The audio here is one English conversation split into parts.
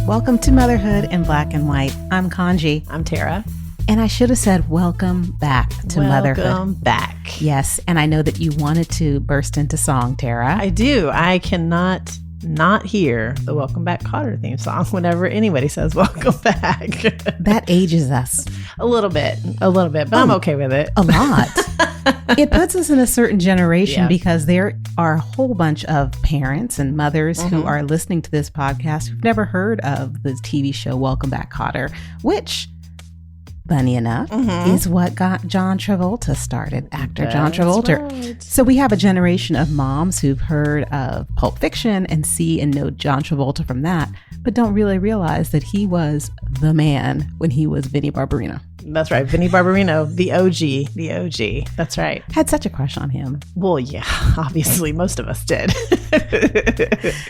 Welcome to Motherhood in Black and White. I'm Kaanji. I'm Tara. And I should have said welcome back to Motherhood. Welcome back. Yes, and I know that you wanted to burst into song, Tara. I do. I cannot not hear the Welcome Back Cotter theme song whenever anybody says welcome back. That ages us. A little bit, but I'm okay with it. A lot. It puts us in a certain generation because there are a whole bunch of parents and mothers who are listening to this podcast who've never heard of the TV show Welcome Back Cotter, which, funny enough, is what got John Travolta started, actor John Travolta. Right. So we have a generation of moms who've heard of Pulp Fiction and see and know John Travolta from that, but don't really realize that he was the man when he was Vinnie Barbarino. That's right. Vinnie Barbarino, the OG. That's right. Had such a crush on him. Well, yeah, obviously most of us did.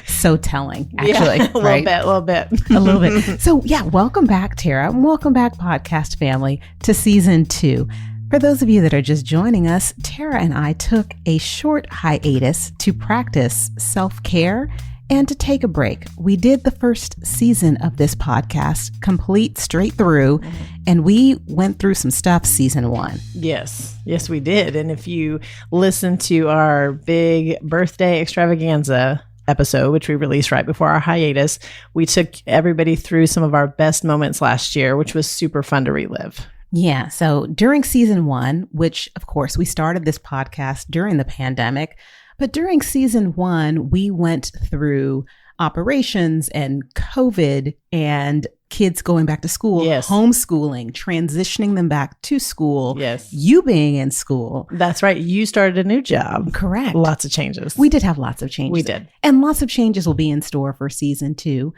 So telling, actually. Yeah, a little bit. A little bit. So yeah, welcome back, Tara. Welcome back, podcast family, to season 2. For those of you that are just joining us, Tara and I took a short hiatus to practice self-care and to take a break. We did the first season of this podcast complete straight through, and we went through some stuff season 1. Yes, we did. And if you listen to our big birthday extravaganza episode, which we released right before our hiatus, we took everybody through some of our best moments last year, which was super fun to relive. Yeah. So during season 1, which of course we started this podcast during the pandemic, but during season 1, we went through operations and COVID and kids going back to school, homeschooling, transitioning them back to school, you being in school. That's right. You started a new job. Correct. Lots of changes. We did have lots of changes. We did. And lots of changes will be in store for season 2.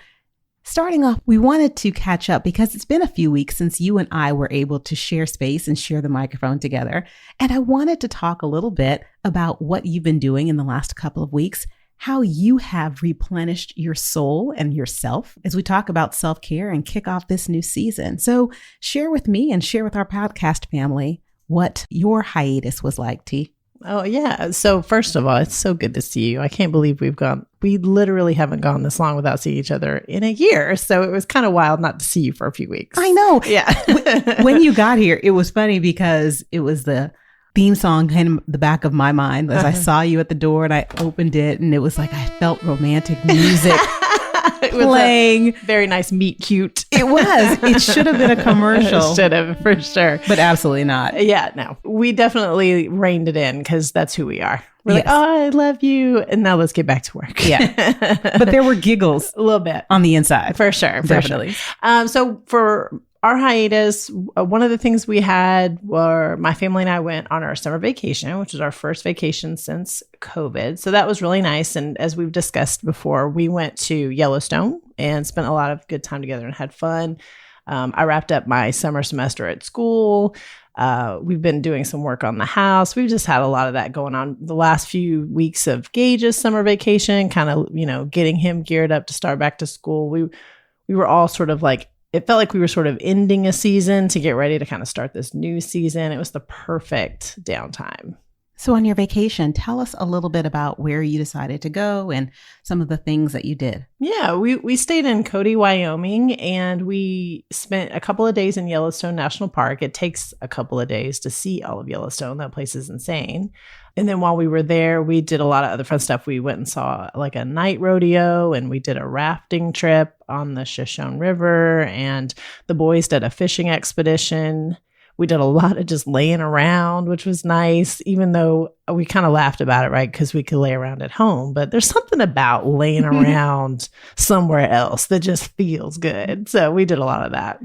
Starting off, we wanted to catch up because it's been a few weeks since you and I were able to share space and share the microphone together. And I wanted to talk a little bit about what you've been doing in the last couple of weeks, how you have replenished your soul and yourself as we talk about self-care and kick off this new season. So share with me and share with our podcast family what your hiatus was like, T. Oh, yeah. So first of all, it's so good to see you. I can't believe we literally haven't gone this long without seeing each other in a year. So it was kind of wild not to see you for a few weeks. I know. Yeah. When you got here, it was funny because it was the theme song kind of the back of my mind as I saw you at the door and I opened it and it was like I felt romantic music. It was playing. Very nice meet cute. It was. It should have been a commercial. Should have, for sure. But absolutely not. Yeah, no. We definitely reined it in because that's who we are. We're like, oh, I love you. And now let's get back to work. Yeah. But there were giggles. A little bit. On the inside. For sure. Definitely. So for our hiatus, one of the things we had were my family and I went on our summer vacation, which was our first vacation since COVID. So that was really nice. And as we've discussed before, we went to Yellowstone and spent a lot of good time together and had fun. I wrapped up my summer semester at school. We've been doing some work on the house. We've just had a lot of that going on the last few weeks of Gage's summer vacation, kind of, getting him geared up to start back to school. We were all sort of like, it felt like we were sort of ending a season to get ready to kind of start this new season. It was the perfect downtime. So on your vacation, tell us a little bit about where you decided to go and some of the things that you did. Yeah, we stayed in Cody, Wyoming, and we spent a couple of days in Yellowstone National Park. It takes a couple of days to see all of Yellowstone. That place is insane. And then while we were there, we did a lot of other fun stuff. We went and saw like a night rodeo, and we did a rafting trip on the Shoshone River, and the boys did a fishing expedition. We did a lot of just laying around, which was nice, even though we kind of laughed about it, right? Because we could lay around at home. But there's something about laying around somewhere else that just feels good. So we did a lot of that.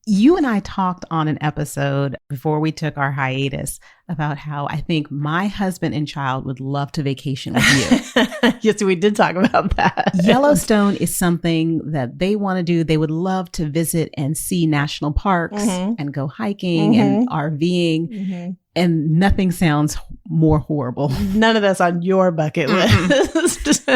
You and I talked on an episode before we took our hiatus about how I think my husband and child would love to vacation with you. Yes, we did talk about that. Yellowstone is something that they want to do. They would love to visit and see national parks and go hiking and RVing. And nothing sounds more horrible. None of that's on your bucket list.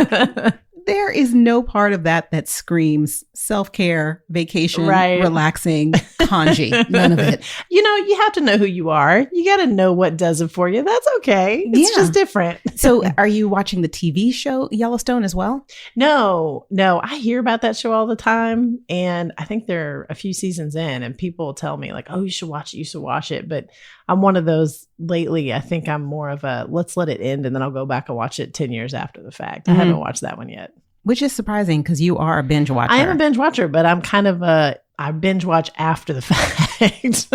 There is no part of that that screams self-care, vacation, relaxing, Kaanji, none of it. You have to know who you are. You got to know what does it for you. That's okay. It's just different. So are you watching the TV show Yellowstone as well? No. I hear about that show all the time. And I think they're a few seasons in and people tell me like, oh, you should watch it. But I'm one of those lately. I think I'm more of a let's let it end and then I'll go back and watch it 10 years after the fact. I haven't watched that one yet. Which is surprising because you are a binge watcher. I am a binge watcher, but I'm kind of I binge watch after the fact.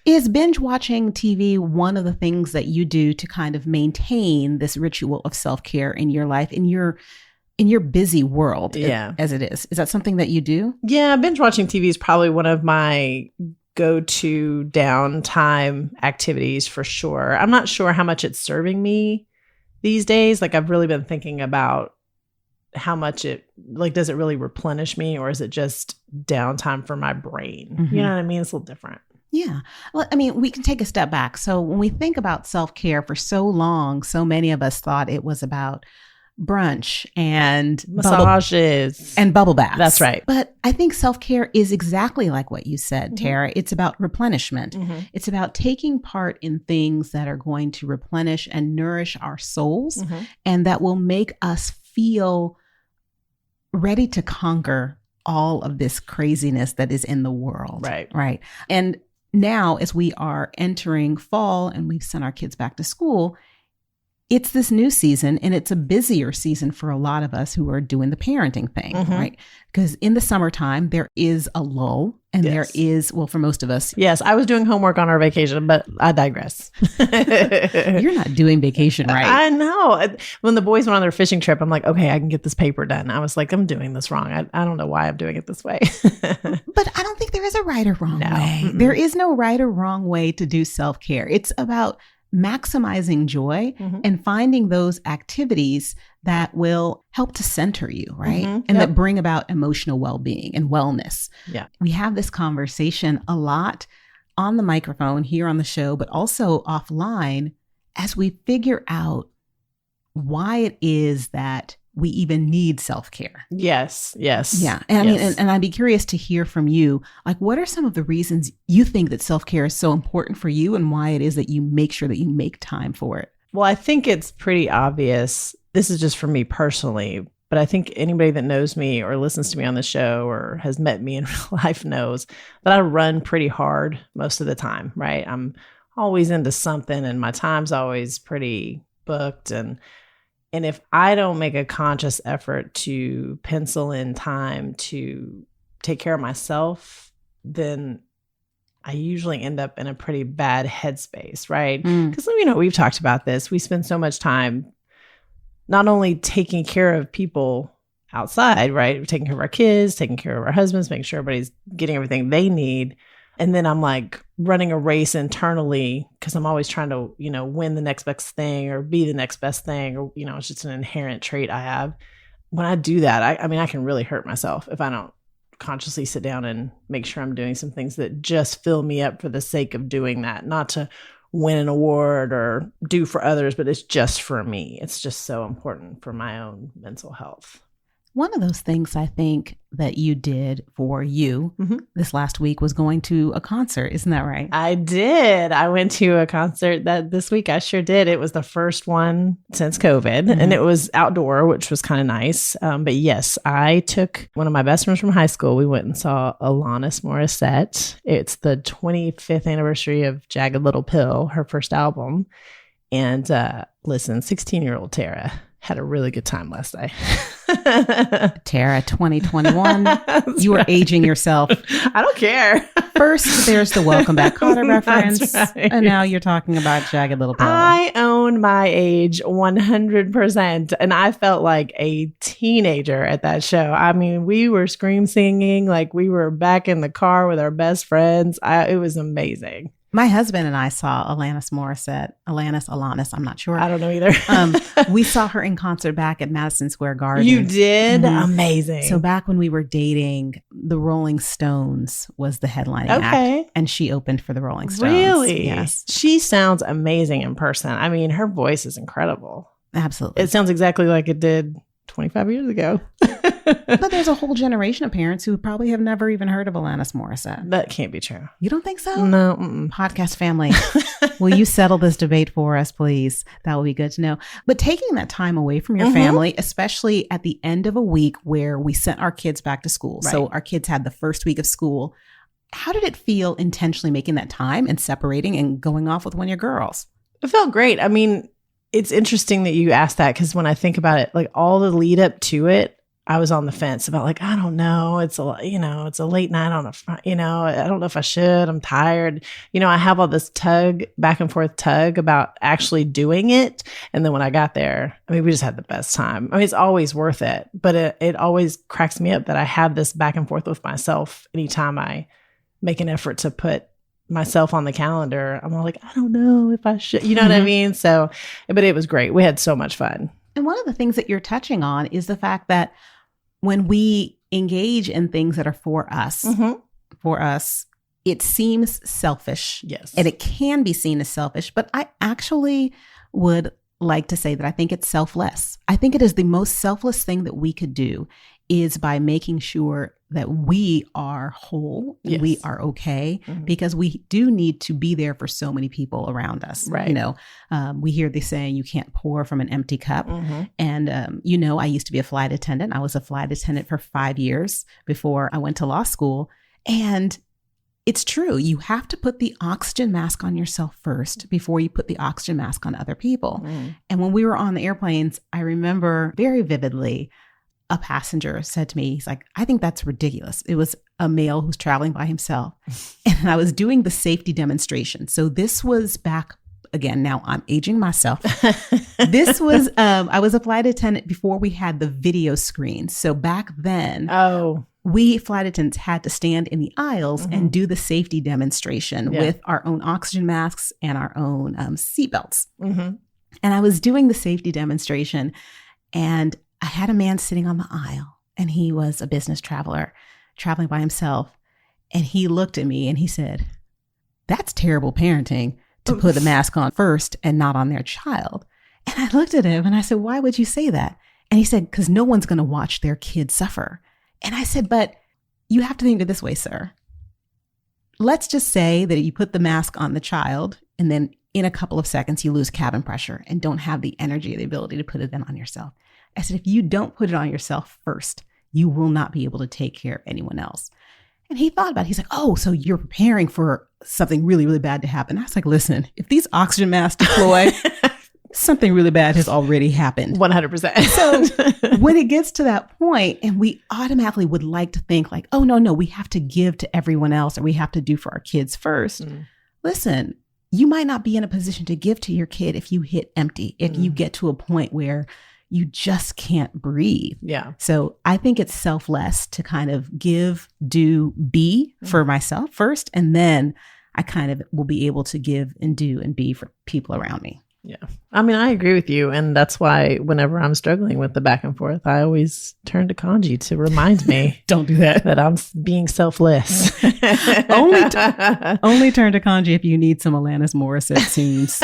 Is binge watching TV one of the things that you do to kind of maintain this ritual of self-care in your life, in your busy world as it is? Is that something that you do? Yeah, binge watching TV is probably one of my go-to downtime activities for sure. I'm not sure how much it's serving me these days. Like I've really been thinking about how much does it really replenish me or is it just downtime for my brain? Mm-hmm. You know what I mean? It's a little different. Yeah. Well, I mean, we can take a step back. So when we think about self-care for so long, so many of us thought it was about brunch and massages and bubble baths. That's right. But I think self-care is exactly like what you said, mm-hmm. Tara. It's about replenishment. Mm-hmm. It's about taking part in things that are going to replenish and nourish our souls mm-hmm. and that will make us feel ready to conquer all of this craziness that is in the world. Right. And now as we are entering fall and we've sent our kids back to school, it's this new season and it's a busier season for a lot of us who are doing the parenting thing, mm-hmm. right? Because in the summertime, there is a lull and there is, well, for most of us. Yes, I was doing homework on our vacation, but I digress. You're not doing vacation right. I know. When the boys went on their fishing trip, I'm like, okay, I can get this paper done. I was like, I'm doing this wrong. I don't know why I'm doing it this way. But I don't think there is a right or wrong way. Mm-mm. There is no right or wrong way to do self-care. It's about maximizing joy mm-hmm. and finding those activities that will help to center you, right? Mm-hmm. And that bring about emotional well-being and wellness. Yeah. We have this conversation a lot on the microphone here on the show, but also offline as we figure out why it is that we even need self-care. Yes. Yeah. And I mean, and I'd be curious to hear from you, like, what are some of the reasons you think that self-care is so important for you and why it is that you make sure that you make time for it? Well, I think it's pretty obvious. This is just for me personally, but I think anybody that knows me or listens to me on the show or has met me in real life knows that I run pretty hard most of the time, right? I'm always into something and my time's always pretty booked. And if I don't make a conscious effort to pencil in time to take care of myself, then I usually end up in a pretty bad headspace, right? Because, we've talked about this. We spend so much time not only taking care of people outside, right? We're taking care of our kids, taking care of our husbands, making sure everybody's getting everything they need. And then I'm like running a race internally because I'm always trying to, win the next best thing or be the next best thing. Or, it's just an inherent trait I have. When I do that, I can really hurt myself if I don't consciously sit down and make sure I'm doing some things that just fill me up for the sake of doing that, not to win an award or do for others, but it's just for me. It's just so important for my own mental health. One of those things I think that you did for you mm-hmm. this last week was going to a concert. Isn't that right? I did. I went to a concert this week. I sure did. It was the first one since COVID mm-hmm. and it was outdoor, which was kind of nice. But yes, I took one of my best friends from high school. We went and saw Alanis Morissette. It's the 25th anniversary of Jagged Little Pill, her first album. And listen, 16-year-old Tara had a really good time last night. Tara, 2021, you are aging yourself. I don't care. First, there's the Welcome Back Kotter reference, right. And now you're talking about Jagged Little Pill. I own my age 100%, and I felt like a teenager at that show. I mean, we were scream singing like we were back in the car with our best friends. It was amazing. My husband and I saw Alanis Morissette. Alanis, I'm not sure. I don't know either. We saw her in concert back at Madison Square Garden. You did? Mm-hmm. Amazing. So back when we were dating, the Rolling Stones was the headlining act. And she opened for the Rolling Stones. Really? Yes. She sounds amazing in person. I mean, her voice is incredible. Absolutely. It sounds exactly like it did 25 years ago. But there's a whole generation of parents who probably have never even heard of Alanis Morissette. That can't be true. You don't think so? No. Mm-mm. Podcast family, will you settle this debate for us, please? That would be good to know. But taking that time away from your family, especially at the end of a week where we sent our kids back to school. Right. So our kids had the first week of school. How did it feel intentionally making that time and separating and going off with one of your girls? It felt great. I mean, it's interesting that you asked that because when I think about it, like all the lead up to it, I was on the fence about like, I don't know. It's a, it's a late night on I don't know if I should. I'm tired. I have all this back and forth about actually doing it. And then when I got there, I mean, we just had the best time. I mean, it's always worth it, but it always cracks me up that I have this back and forth with myself anytime I make an effort to put myself on the calendar. I'm all like, I don't know if I should, what I mean? So, but it was great. We had so much fun. And one of the things that you're touching on is the fact that when we engage in things that are for us, it seems selfish. Yes. And it can be seen as selfish, but I actually would like to say that I think it's selfless. I think it is the most selfless thing that we could do is by making sure that we are whole, and we are okay, because we do need to be there for so many people around us. Right. We hear the saying, you can't pour from an empty cup. And, I used to be a flight attendant. I was a flight attendant for 5 years before I went to law school. And it's true. You have to put the oxygen mask on yourself first before you put the oxygen mask on other people. And when we were on the airplanes, I remember very vividly, a passenger said to me, he's like, I think that's ridiculous. It was a male who's traveling by himself. And I was doing the safety demonstration. So this was back again. Now I'm aging myself. This was, I was a flight attendant before we had the video screen. So back then, we flight attendants had to stand in the aisles and do the safety demonstration with our own oxygen masks and our own seatbelts. And I was doing the safety demonstration, and I had a man sitting on the aisle, and he was a business traveler traveling by himself. And he looked at me and he said, that's terrible parenting to put the mask on first and not on their child. And I looked at him and I said, why would you say that? And he said, because no one's going to watch their kid suffer. And I said, but you have to think of it this way, sir. Let's just say that you put the mask on the child and then in a couple of seconds you lose cabin pressure and don't have the energy or the ability to put it then on yourself. I said, if you don't put it on yourself first, you will not be able to take care of anyone else. And he thought about it. He's like, oh, so you're preparing for something really, really bad to happen. I was like, listen, if these oxygen masks deploy, something really bad has already happened. 100%. So when it gets to that point and we automatically would like to think like, oh, no, we have to give to everyone else or we have to do for our kids first. Listen, you might not be in a position to give to your kid if you hit empty, if you get to a point where you just can't breathe. Yeah. So I think it's selfless to kind of give, do, be for myself first. And then I kind of will be able to give and do and be for people around me. Yeah. I mean, I agree with you. And that's why whenever I'm struggling with the back and forth, I always turn to Kaanji to remind me. Don't do that. That I'm being selfless. Only turn to Kaanji if you need some Alanis Morissette tunes.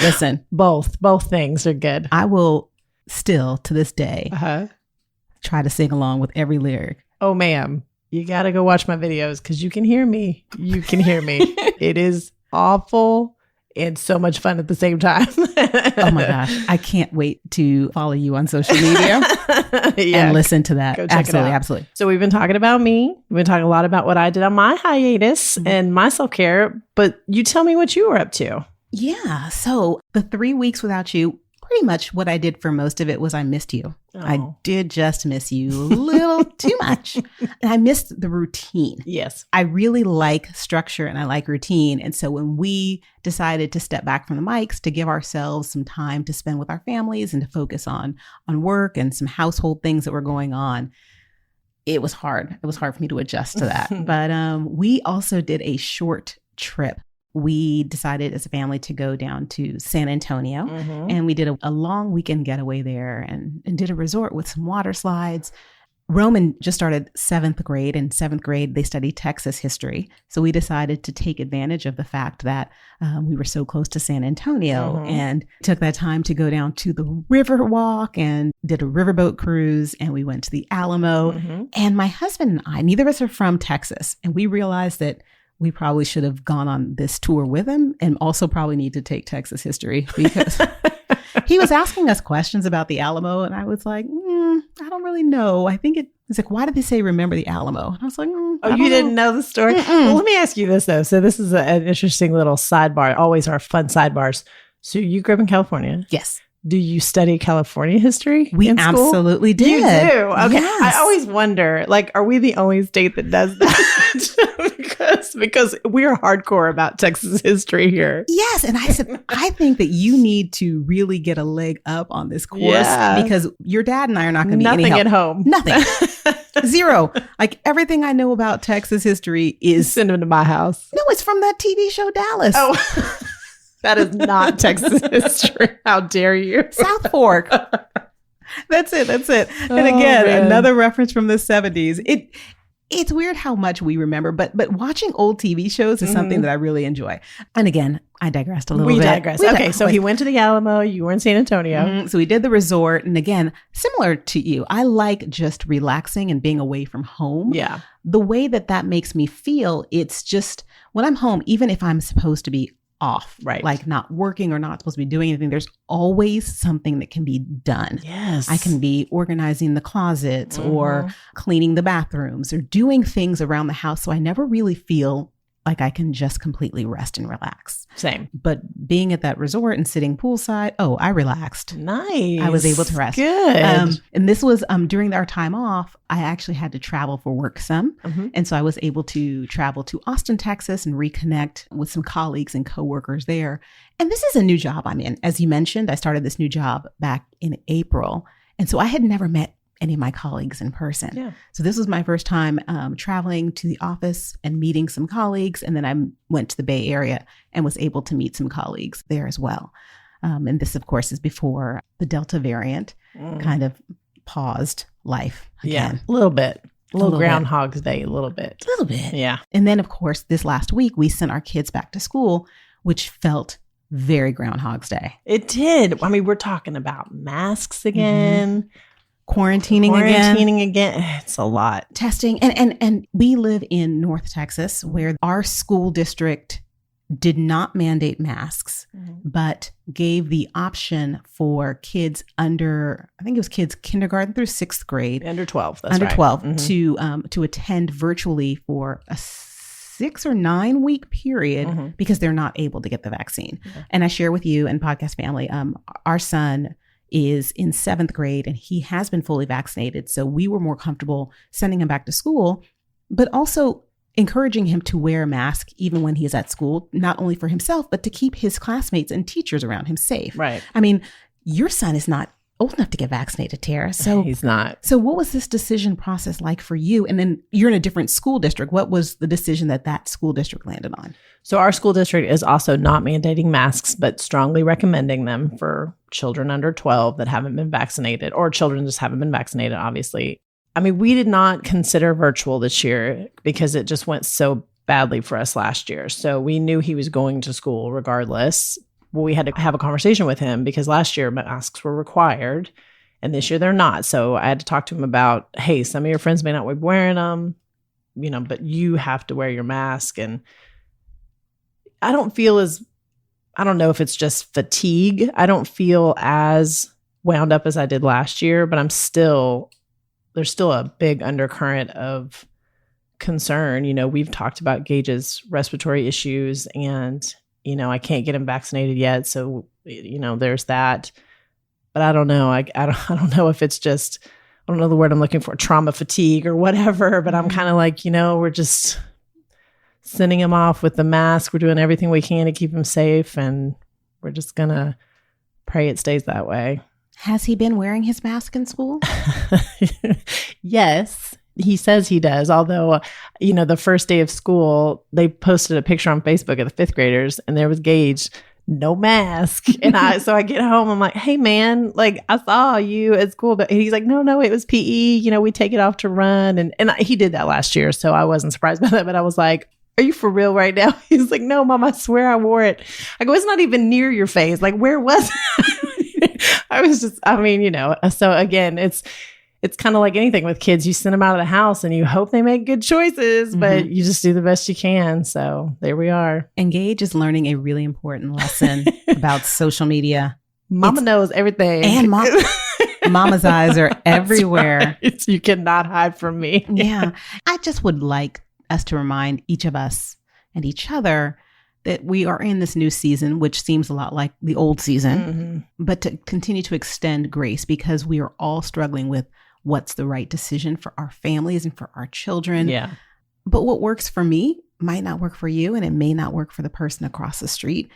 Listen. Both things are good. I will still to this day try to sing along with every lyric. Oh, ma'am, you got to go watch my videos because you can hear me. It is awful and so much fun at the same time. Oh my gosh. I can't wait to follow you on social media and listen to that. Go check it out. Absolutely. So we've been talking about me. We've been talking a lot about what I did on my hiatus and my self-care, but you tell me what you were up to. Yeah. So the 3 weeks without you, pretty much what I did for most of it was I missed you. Oh. I did just miss you a little too much. And I missed the routine. Yes. I really like structure and I like routine. And so when we decided to step back from the mics to give ourselves some time to spend with our families and to focus on work and some household things that were going on, it was hard. It was hard for me to adjust to that. But we also did a short trip. We decided as a family to go down to San Antonio and we did a long weekend getaway there and did a resort with some water slides. Roman just started 7th grade. In 7th grade, they study Texas history. So we decided to take advantage of the fact that we were so close to San Antonio and took that time to go down to the Riverwalk and did a riverboat cruise. And we went to the Alamo. And my husband and I, neither of us are from Texas. And we realized that we probably should have gone on this tour with him and also probably need to take Texas history because he was asking us questions about the Alamo. And I was like, I don't really know. I think it's like, why did they say remember the Alamo? And I was like, you didn't know the story? Well, let me ask you this, though. So this is an interesting little sidebar, always our fun sidebars. So you grew up in California? Yes. Do you study California history? We absolutely did. You do? Okay. Yes. I always wonder, like, are we the only state that does that? because we are hardcore about Texas history here. Yes. And I said, I think that you need to really get a leg up on this course because your dad and I are not going to be any help. Nothing at home. Nothing. Zero. Like everything I know about Texas history is... Send them to my house. No, it's from that TV show Dallas. Oh, that is not Texas history. How dare you? South Fork. That's it. And again, another reference from the 70s. It's weird how much we remember, but watching old TV shows is something that I really enjoy. And again, I digressed a little bit. We digress. Okay, so he went to the Alamo. You were in San Antonio. So we did the resort. And again, similar to you, I like just relaxing and being away from home. Yeah. The way that makes me feel, it's just when I'm home, even if I'm supposed to be off, right? Like not working or not supposed to be doing anything, there's always something that can be done. Yes. I can be organizing the closets or cleaning the bathrooms or doing things around the house. So I never really feel like I can just completely rest and relax. Same. But being at that resort and sitting poolside, I relaxed. Nice. I was able to rest. Good. And this was during our time off, I actually had to travel for work some. And so I was able to travel to Austin, Texas and reconnect with some colleagues and coworkers there. And this is a new job I'm in. As you mentioned, I started this new job back in April. And so I had never met any of my colleagues in person. Yeah. So this was my first time traveling to the office and meeting some colleagues. And then I went to the Bay Area and was able to meet some colleagues there as well. And this, of course, is before the Delta variant kind of paused life again. Yeah, a little bit. A little Groundhog's Day, a little bit. A little bit. Yeah. And then, of course, this last week, we sent our kids back to school, which felt very Groundhog's Day. It did. I mean, we're talking about masks again. Quarantining again. It's a lot. Testing. And we live in North Texas where our school district did not mandate masks, but gave the option for kids under, I think it was kids kindergarten through 6th grade. Under 12. That's under right. 12 to attend virtually for a 6 or 9 week period because they're not able to get the vaccine. And I share with you and podcast family, our son is in 7th grade and he has been fully vaccinated. So we were more comfortable sending him back to school, but also encouraging him to wear a mask even when he is at school, not only for himself, but to keep his classmates and teachers around him safe. Right. I mean, your son is not old enough to get vaccinated, Tara. So he's not. So what was this decision process like for you? And then you're in a different school district. What was the decision that school district landed on? So our school district is also not mandating masks, but strongly recommending them for children under 12 that haven't been vaccinated, or children just haven't been vaccinated, obviously. I mean, we did not consider virtual this year because it just went so badly for us last year. So we knew he was going to school regardless. Well, we had to have a conversation with him because last year masks were required and this year they're not. So I had to talk to him about, hey, some of your friends may not be wearing them, but you have to wear your mask. And I don't know if it's just fatigue. I don't feel as wound up as I did last year, but there's still a big undercurrent of concern. We've talked about Gage's respiratory issues and I can't get him vaccinated yet. So, there's that. But I don't know. I don't know if it's just, I don't know the word I'm looking for, trauma fatigue or whatever. But I'm kind of like, we're just sending him off with the mask. We're doing everything we can to keep him safe. And we're just going to pray it stays that way. Has he been wearing his mask in school? Yes. He says he does, although, the first day of school, they posted a picture on Facebook of the 5th graders and there was Gage no mask. And so I get home, I'm like, hey man, like I saw you at school. And he's like, no, it was PE. You know, we take it off to run. And he did that last year. So I wasn't surprised by that, but I was like, are you for real right now? He's like, no, Mom, I swear I wore it. I go, it's not even near your face. Like, where was it? So again, it's kind of like anything with kids. You send them out of the house and you hope they make good choices, but you just do the best you can. So there we are. Engage is learning a really important lesson about social media. Mama knows everything. And mama's eyes are everywhere. Right. You cannot hide from me. Yeah. I just would like us to remind each of us and each other that we are in this new season, which seems a lot like the old season, but to continue to extend grace because we are all struggling with what's the right decision for our families and for our children. Yeah. But what works for me might not work for you, and it may not work for the person across the street.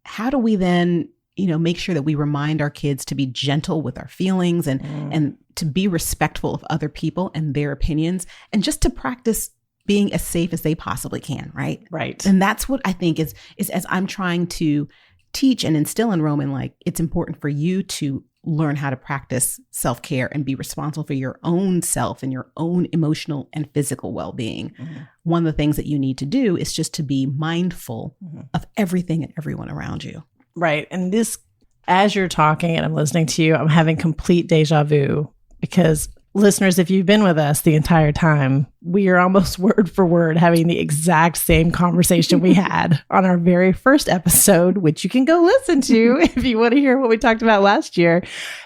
How do we then, make sure that we remind our kids to be gentle with our feelings and to be respectful of other people and their opinions, and just to practice being as safe as they possibly can, right? Right. And that's what I think is as I'm trying to teach and instill in Roman, like it's important for you to learn how to practice self-care and be responsible for your own self and your own emotional and physical well-being. One of the things that you need to do is just to be mindful of everything and everyone around you. Right. And this, as you're talking and I'm listening to you, I'm having complete deja vu because listeners, if you've been with us the entire time, we are almost word for word having the exact same conversation we had on our very first episode, which you can go listen to if you want to hear what we talked about last year.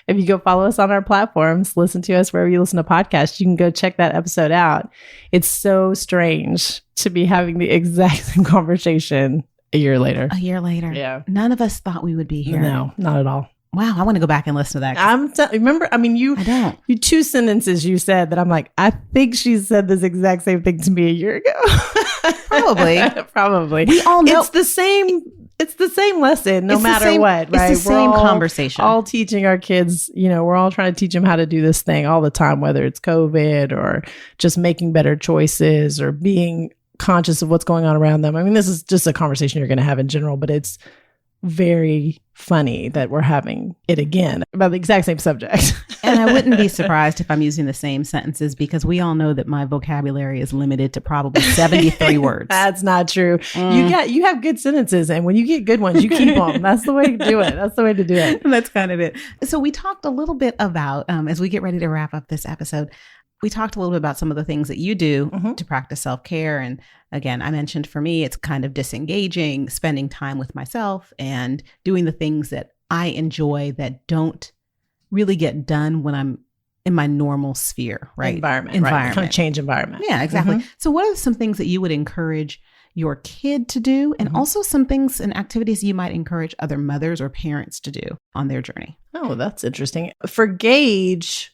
If you go follow us on our platforms, listen to us wherever you listen to podcasts, you can go check that episode out. It's so strange to be having the exact same conversation a year later. Yeah. None of us thought we would be here. No, not at all. Wow, I want to go back and listen to that. I don't. You two sentences you said that I'm like, I think she said this exact same thing to me a year ago. Probably. We all know it's the same lesson, no matter what, right? It's the same conversation. All teaching our kids, we're all trying to teach them how to do this thing all the time, whether it's COVID or just making better choices or being conscious of what's going on around them. I mean, this is just a conversation you're going to have in general, but it's very funny that we're having it again about the exact same subject. And I wouldn't be surprised if I'm using the same sentences because we all know that my vocabulary is limited to probably 73 words. That's not true. You have good sentences, and when you get good ones, you keep them. That's the way to do it. That's the way to do it. That's kind of it. So we talked a little bit about, as we get ready to wrap up this episode, we talked a little bit about some of the things that you do to practice self-care. And again, I mentioned for me, it's kind of disengaging, spending time with myself and doing the things that I enjoy that don't really get done when I'm in my normal sphere, right? Environment. Right. Kind of change environment. Yeah, exactly. So what are some things that you would encourage your kid to do, and also some things and activities you might encourage other mothers or parents to do on their journey? Oh, that's interesting. For Gage,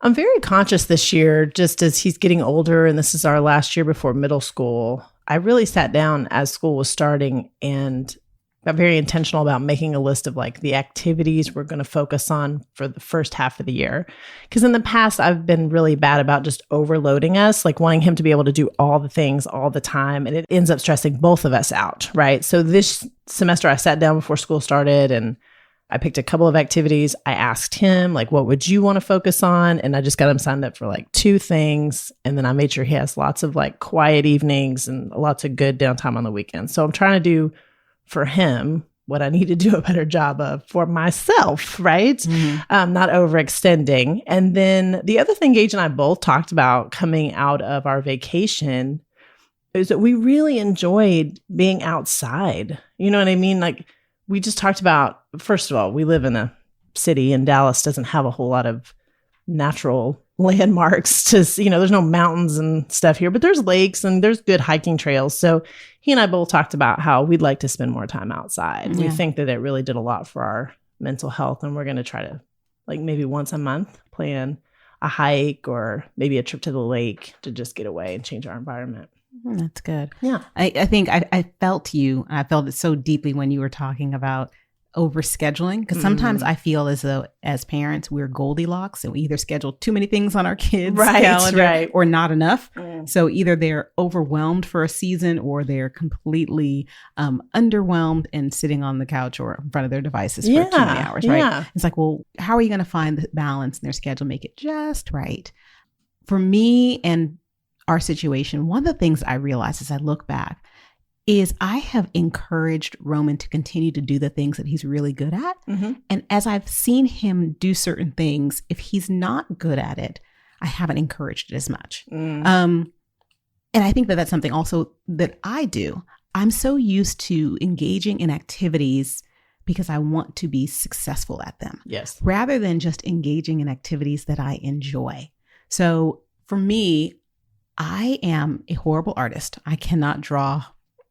I'm very conscious this year, just as he's getting older, and this is our last year before middle school. I really sat down as school was starting and got very intentional about making a list of like the activities we're going to focus on for the first half of the year. Because in the past, I've been really bad about just overloading us, like wanting him to be able to do all the things all the time. And it ends up stressing both of us out, right? So this semester, I sat down before school started and I picked a couple of activities. I asked him, like, what would you want to focus on? And I just got him signed up for like 2 things. And then I made sure he has lots of like quiet evenings and lots of good downtime on the weekends. So I'm trying to do for him what I need to do a better job of for myself, right? Not overextending. And then the other thing Gage and I both talked about coming out of our vacation is that we really enjoyed being outside. You know what I mean? Like, we just talked about, first of all, we live in a city and Dallas doesn't have a whole lot of natural landmarks to see. There's no mountains and stuff here, but there's lakes and there's good hiking trails. So he and I both talked about how we'd like to spend more time outside. Yeah. We think that it really did a lot for our mental health, and we're going to try to, like, maybe once a month plan a hike or maybe a trip to the lake to just get away and change our environment. That's good. Yeah. I think I felt you. I felt it so deeply when you were talking about overscheduling, because sometimes I feel as though as parents we're Goldilocks and we either schedule too many things on our kids' calendar or not enough. So either they're overwhelmed for a season or they're completely underwhelmed and sitting on the couch or in front of their devices for too many hours, right? Yeah. It's like, well, how are you going to find the balance in their schedule, make it just right? For me and our situation, one of the things I realized as I look back is I have encouraged Roman to continue to do the things that he's really good at. And as I've seen him do certain things, if he's not good at it, I haven't encouraged it as much. And I think that that's something also that I do. I'm so used to engaging in activities because I want to be successful at them. Yes. Rather than just engaging in activities that I enjoy. So for me, I am a horrible artist. I cannot draw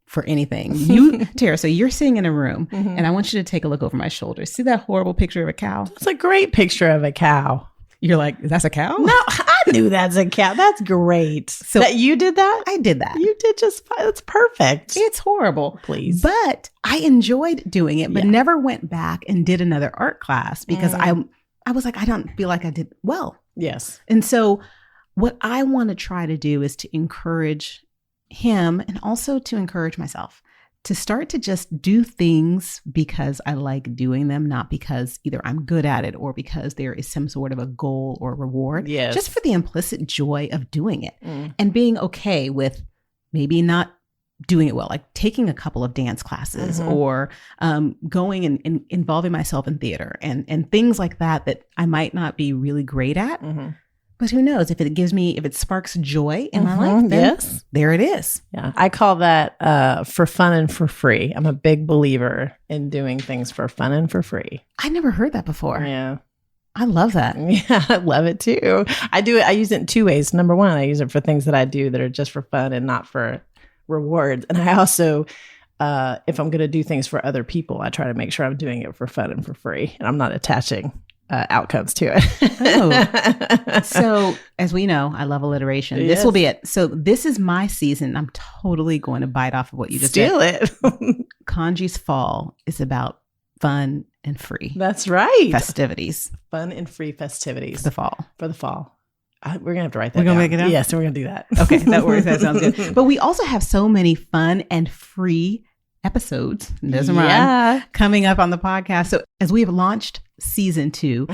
for anything. You, Tara, so you're sitting in a room and I want you to take a look over my shoulder. See that horrible picture of a cow? It's a great picture of a cow. You're like, that's a cow? No, I knew that's a cow. That's great. So that you did that? I did that. You did just fine. It's perfect. It's horrible. Please. But I enjoyed doing it, but never went back and did another art class because I was like, I don't feel like I did well. Yes. And so what I want to try to do is to encourage him and also to encourage myself to start to just do things because I like doing them, not because either I'm good at it or because there is some sort of a goal or reward. Yes. Just for the implicit joy of doing it and being okay with maybe not doing it well, like taking a couple of dance classes or going and involving myself in theater and things like that that I might not be really great at. But who knows, if it sparks joy in my life, then there it is. Yeah. I call that for fun and for free. I'm a big believer in doing things for fun and for free. I never heard that before. Yeah. I love that. Yeah, I love it too. I use it in two ways. Number one, I use it for things that I do that are just for fun and not for rewards. And I also, if I'm going to do things for other people, I try to make sure I'm doing it for fun and for free. And I'm not attaching outcomes to it. So as we know, I love alliteration. Yes. This will be it. So this is my season. I'm totally going to bite off of what you just Steal said. it. Kaanji's fall is about fun and free. That's right. Festivities. Fun and free festivities. For the fall. For the fall. We're going to have to write that We're down. going to make it down? Yes, we're going to do that. Okay, that works. That sounds good. But we also have so many fun and free episodes, doesn't rhyme, coming up on the podcast. So as we have launched season 2,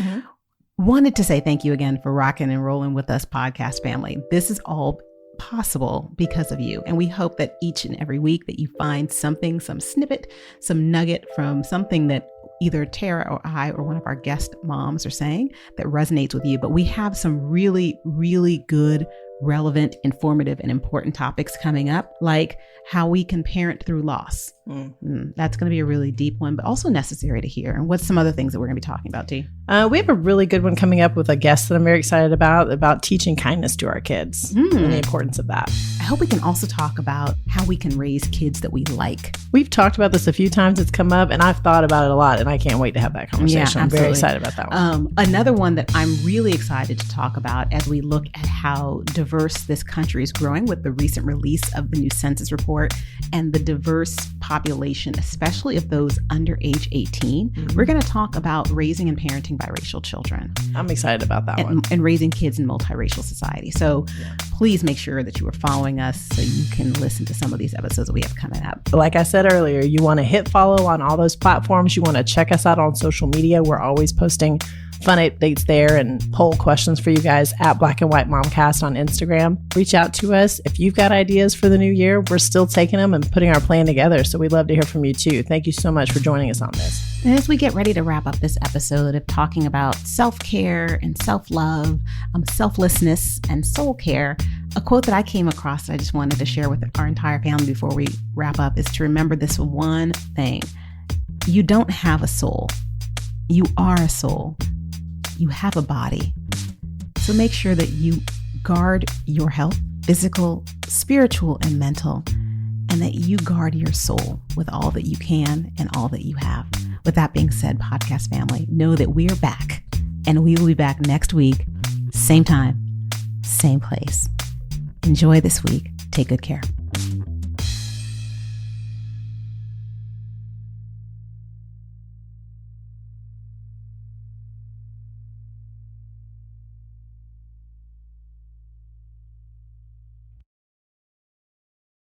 wanted to say thank you again for rocking and rolling with us, podcast family. This is all possible because of you. And we hope that each and every week that you find something, some snippet, some nugget from something that either Tara or I or one of our guest moms are saying that resonates with you. But we have some really, really good, relevant, informative, and important topics coming up, like how we can parent through loss. That's going to be a really deep one, but also necessary to hear. And what's some other things that we're going to be talking about, T? We have a really good one coming up with a guest that I'm very excited about teaching kindness to our kids and the importance of that. I hope we can also talk about how we can raise kids that we like. We've talked about this a few times. It's come up and I've thought about it a lot and I can't wait to have that conversation. Yeah, I'm very excited about that one. Another one that I'm really excited to talk about as we look at how diverse this country is growing with the recent release of the new census report and the diverse population, especially of those under age 18. We're going to talk about raising and parenting biracial children. I'm excited about that one. And raising kids in multiracial society. So please make sure that you are following us so you can listen to some of these episodes that we have coming up. Like I said earlier, you want to hit follow on all those platforms. You want to check us out on social media. We're always posting fun updates there and poll questions for you guys at Black and White Momcast on Instagram. Reach out to us. If you've got ideas for the new year, we're still taking them and putting our plan together. So we'd love to hear from you too. Thank you so much for joining us on this. And as we get ready to wrap up this episode of talking about self-care and self-love, selflessness and soul care, a quote that I came across that I just wanted to share with our entire family before we wrap up is to remember this one thing. You don't have a soul. You are a soul. You have a body. So make sure that you guard your health, physical, spiritual, and mental, and that you guard your soul with all that you can and all that you have. With that being said, podcast family, know that we are back and we will be back next week, same time, same place. Enjoy this week. Take good care.